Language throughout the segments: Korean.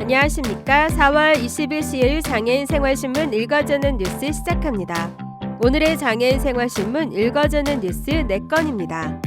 안녕하십니까. 4월 20일 수요일 장애인 생활신문 읽어주는 뉴스 시작합니다. 오늘의 장애인 생활신문 읽어주는 뉴스 4건입니다.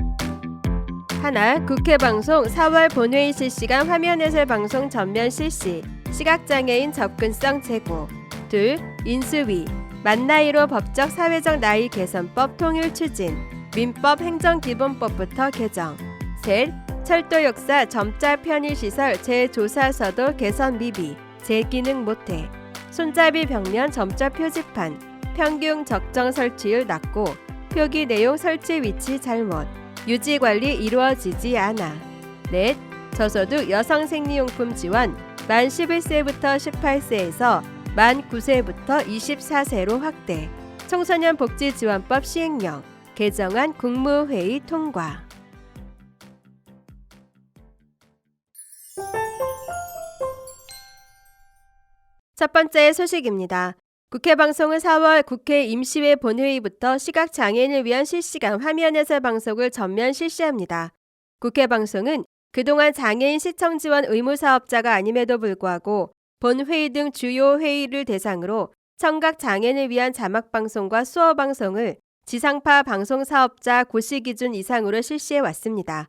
하나, 국회방송 4월 본회의 실시간 화면 해설 방송 전면 실시, 시각장애인 접근성 제고. 둘, 인수위, 만 나이로 법적 사회적 나이 개선법 통일 추진, 민법 행정기본법부터 개정. 셋, 철도 역사 점자 편의시설 재조사서도 개선 미비, 재기능 못해. 손잡이 벽면 점자 표지판, 평균 적정 설치율 낮고, 표기 내용 설치 위치 잘못, 유지관리 이루어지지 않아. 넷, 저소득 여성 생리용품 지원, 만 11세부터 18세에서 만 9세부터 24세로 확대. 청소년 복지지원법 시행령, 개정안 국무회의 통과. 첫 번째 소식입니다. 국회방송은 4월 국회 임시회 본회의부터 시각장애인을 위한 실시간 화면 해설 방송을 전면 실시합니다. 국회방송은 그동안 장애인 시청 지원 의무 사업자가 아님에도 불구하고 본회의 등 주요 회의를 대상으로 청각 장애인을 위한 자막방송과 수어방송을 지상파 방송사업자 고시기준 이상으로 실시해 왔습니다.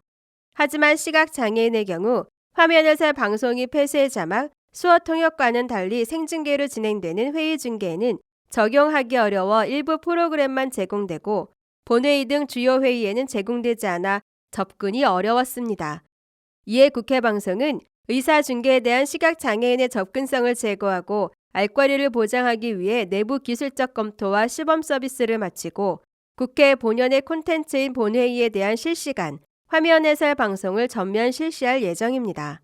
하지만 시각장애인의 경우 화면 해설 방송이 폐쇄 자막, 수어 통역과는 달리 생중계로 진행되는 회의 중계에는 적용하기 어려워 일부 프로그램만 제공되고 본회의 등 주요 회의에는 제공되지 않아 접근이 어려웠습니다. 이에 국회방송은 의사중계에 대한 시각장애인의 접근성을 제고하고 알 권리를 보장하기 위해 내부 기술적 검토와 시범 서비스를 마치고 국회 본연의 콘텐츠인 본회의에 대한 실시간 화면 해설 방송을 전면 실시할 예정입니다.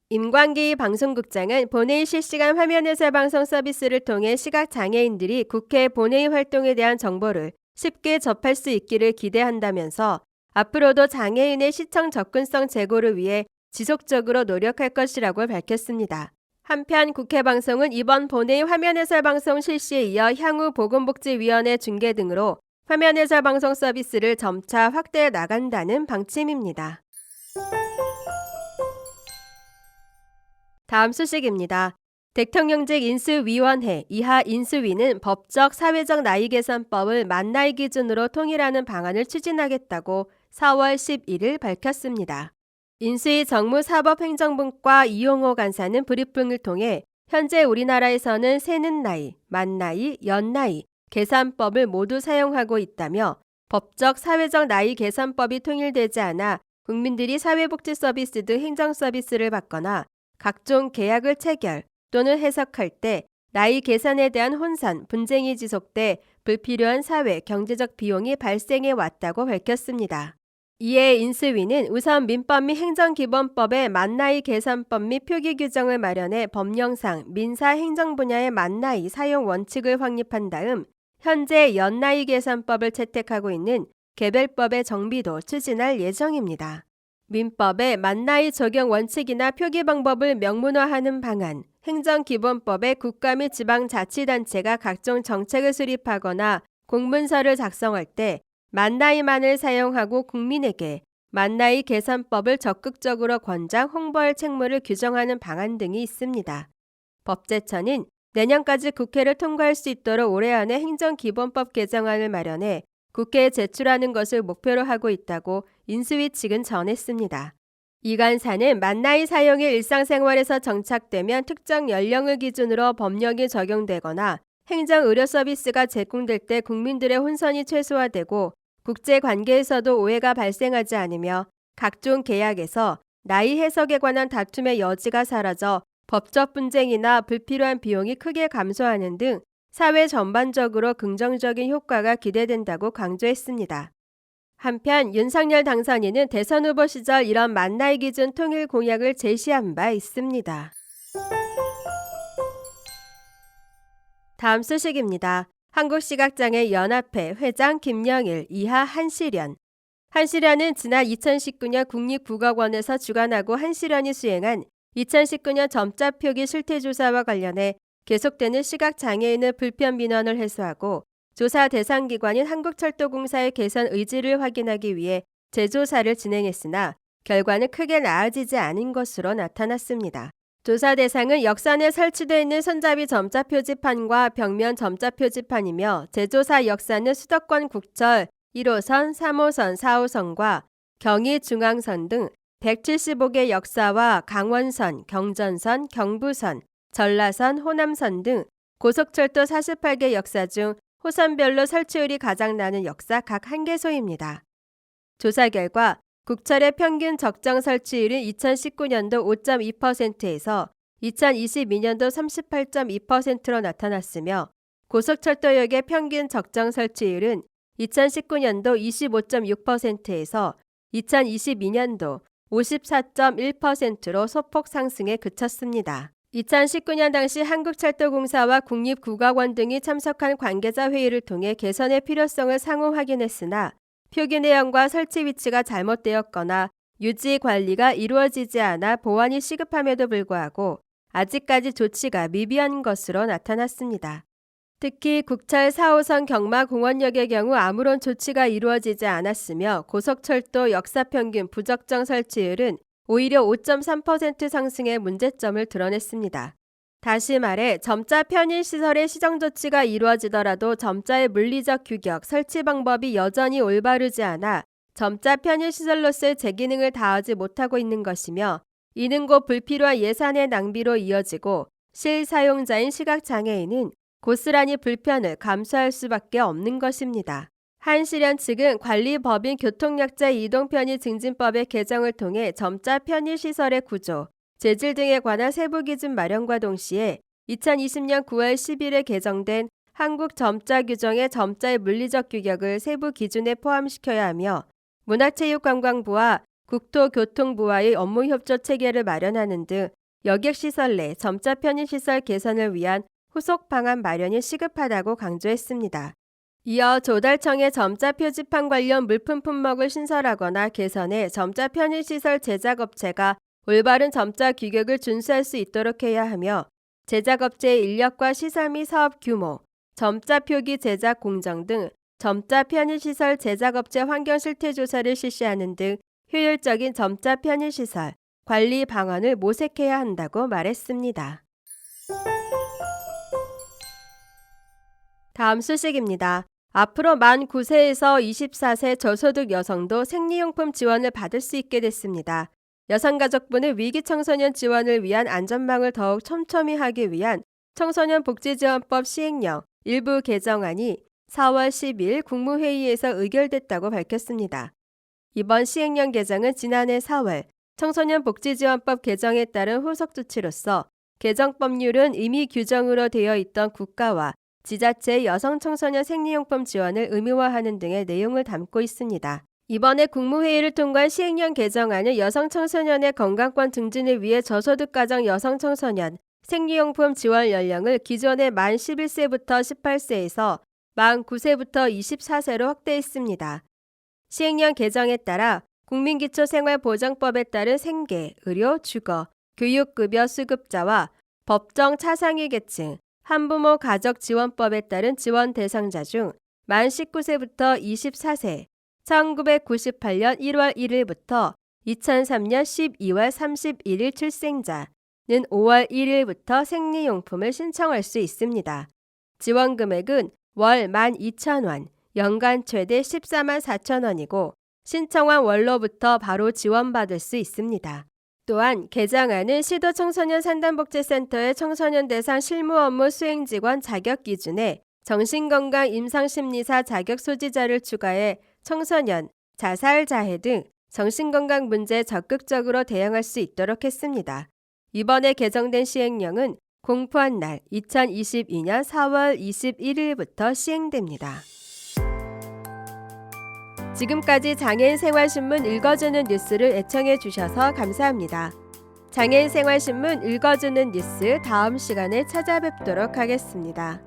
임광기 방송국장은 본회의 실시간 화면 해설 방송 서비스를 통해 시각장애인들이 국회 본회의 활동에 대한 정보를 쉽게 접할 수 있기를 기대한다면서 앞으로도 장애인의 시청 접근성 제고를 위해 지속적으로 노력할 것이라고 밝혔습니다. 한편 국회방송은 이번 본회의 화면 해설 방송 실시에 이어 향후 보건복지위원회 중계 등으로 화면 해설 방송 서비스를 점차 확대해 나간다는 방침입니다. 다음 소식입니다. 대통령직 인수위원회 이하 인수위는 법적 사회적 나이 개선법을 만 나이 기준으로 통일하는 방안을 추진하겠다고 4월 11일 밝혔습니다. 인수위 정무사법행정분과 이용호 간사는 브리핑을 통해 현재 우리나라에서는 세는 나이, 만 나이, 연 나이, 계산법을 모두 사용하고 있다며 법적 사회적 나이 개선법이 통일되지 않아 국민들이 사회복지 서비스 등 행정 서비스를 받거나 각종 계약을 체결 또는 해석할 때 나이 계산에 대한 혼선, 분쟁이 지속돼 불필요한 사회, 경제적 비용이 발생해 왔다고 밝혔습니다. 이에 인수위는 우선 민법 및 행정기본법에 만나이 계산법 및 표기 규정을 마련해 법령상 민사 행정 분야의 만나이 사용 원칙을 확립한 다음 현재 연나이 계산법을 채택하고 있는 개별법의 정비도 추진할 예정입니다. 민법의 만나이 적용 원칙이나 표기 방법을 명문화하는 방안, 행정기본법에 국가 및 지방자치단체가 각종 정책을 수립하거나 공문서를 작성할 때 만나이만을 사용하고 국민에게 만나이 계산법을 적극적으로 권장, 홍보할 책무를 규정하는 방안 등이 있습니다. 법제처는 내년까지 국회를 통과할 수 있도록 올해 안에 행정기본법 개정안을 마련해 국회에 제출하는 것을 목표로 하고 있다고 인수위 측은 전했습니다. 이 간사는 만나이 사용이 일상생활에서 정착되면 특정 연령을 기준으로 법령이 적용되거나 행정의료 서비스가 제공될 때 국민들의 혼선이 최소화되고 국제관계에서도 오해가 발생하지 않으며 각종 계약에서 나이 해석에 관한 다툼의 여지가 사라져 법적 분쟁이나 불필요한 비용이 크게 감소하는 등 사회 전반적으로 긍정적인 효과가 기대된다고 강조했습니다. 한편 윤석열 당선인은 대선 후보 시절 이런 만 나이 기준 통일 공약을 제시한 바 있습니다. 다음 소식입니다. 한국시각장애연합회 회장 김영일 이하 한시련. 한시련은 지난 2019년 국립국어원에서 주관하고 한시련이 수행한 2019년 점자 표기 실태조사와 관련해 계속되는 시각장애인의 불편 민원을 해소하고 조사 대상 기관인 한국철도공사의 개선 의지를 확인하기 위해 재조사를 진행했으나 결과는 크게 나아지지 않은 것으로 나타났습니다. 조사 대상은 역산에 설치되어 있는 손잡이 점자 표지판과 벽면 점자 표지판이며 제조사 역사는 수도권 국철 1호선, 3호선, 4호선과 경의중앙선 등 175개 역사와 강원선, 경전선, 경부선, 전라선, 호남선 등 고속철도 48개 역사 중 호선별로 설치율이 가장 낮은 역사 각 1개소입니다. 조사 결과 국철의 평균 적정 설치율은 2019년도 5.2%에서 2022년도 38.2%로 나타났으며 고속철도역의 평균 적정 설치율은 2019년도 25.6%에서 2022년도 54.1%로 소폭 상승에 그쳤습니다. 2019년 당시 한국철도공사와 국립국악원 등이 참석한 관계자 회의를 통해 개선의 필요성을 상호 확인했으나 표기 내용과 설치 위치가 잘못되었거나 유지 관리가 이루어지지 않아 보완이 시급함에도 불구하고 아직까지 조치가 미비한 것으로 나타났습니다. 특히 국철 4호선 경마공원역의 경우 아무런 조치가 이루어지지 않았으며 고속철도 역사평균 부적정 설치율은 오히려 5.3% 상승의 문제점을 드러냈습니다. 다시 말해 점자 편의시설의 시정조치가 이루어지더라도 점자의 물리적 규격, 설치 방법이 여전히 올바르지 않아 점자 편의시설로서의 제 기능을 다하지 못하고 있는 것이며 이는 곧 불필요한 예산의 낭비로 이어지고 실사용자인 시각장애인은 고스란히 불편을 감수할 수밖에 없는 것입니다. 한시련 측은 관리법인 교통약자 이동편의 증진법의 개정을 통해 점자 편의시설의 구조, 재질 등에 관한 세부 기준 마련과 동시에 2020년 9월 10일에 개정된 한국 점자 규정의 점자의 물리적 규격을 세부 기준에 포함시켜야 하며 문화체육관광부와 국토교통부와의 업무 협조 체계를 마련하는 등 여객시설 내 점자 편의시설 개선을 위한 후속 방안 마련이 시급하다고 강조했습니다. 이어 조달청의 점자 표지판 관련 물품 품목을 신설하거나 개선해 점자 편의시설 제작업체가 올바른 점자 규격을 준수할 수 있도록 해야 하며 제작업체의 인력과 시설 및 사업 규모, 점자 표기 제작 공정 등 점자 편의시설 제작업체 환경 실태 조사를 실시하는 등 효율적인 점자 편의시설 관리 방안을 모색해야 한다고 말했습니다. 다음 소식입니다. 앞으로 만 9세에서 24세 저소득 여성도 생리용품 지원을 받을 수 있게 됐습니다. 여성가족부는 위기 청소년 지원을 위한 안전망을 더욱 촘촘히 하기 위한 청소년복지지원법 시행령 일부 개정안이 4월 10일 국무회의에서 의결됐다고 밝혔습니다. 이번 시행령 개정은 지난해 4월 청소년복지지원법 개정에 따른 후속 조치로서 개정법률은 이미 규정으로 되어 있던 국가와 지자체의 여성 청소년 생리용품 지원을 의무화하는 등의 내용을 담고 있습니다. 이번에 국무회의를 통과한 시행령 개정안은 여성 청소년의 건강권 증진을 위해 저소득 가정 여성 청소년 생리용품 지원 연령을 기존의 만 11세부터 18세에서 만 9세부터 24세로 확대했습니다. 시행령 개정에 따라 국민기초생활보장법에 따른 생계, 의료, 주거, 교육급여 수급자와 법정 차상위 계층, 한부모 가족지원법에 따른 지원 대상자 중 만 19세부터 24세, 1998년 1월 1일부터 2003년 12월 31일 출생자는 5월 1일부터 생리용품을 신청할 수 있습니다. 지원 금액은 월 12,000원, 연간 최대 14만 4천 원이고 신청한 월로부터 바로 지원받을 수 있습니다. 또한 개정안은 시도청소년 상담복지센터의 청소년 대상 실무 업무 수행직원 자격 기준에 정신건강 임상심리사 자격 소지자를 추가해 청소년, 자살, 자해 등 정신건강 문제에 적극적으로 대응할 수 있도록 했습니다. 이번에 개정된 시행령은 공포한 날 2022년 4월 21일부터 시행됩니다. 지금까지 장애인 생활신문 읽어주는 뉴스를 애청해 주셔서 감사합니다. 장애인 생활신문 읽어주는 뉴스 다음 시간에 찾아뵙도록 하겠습니다.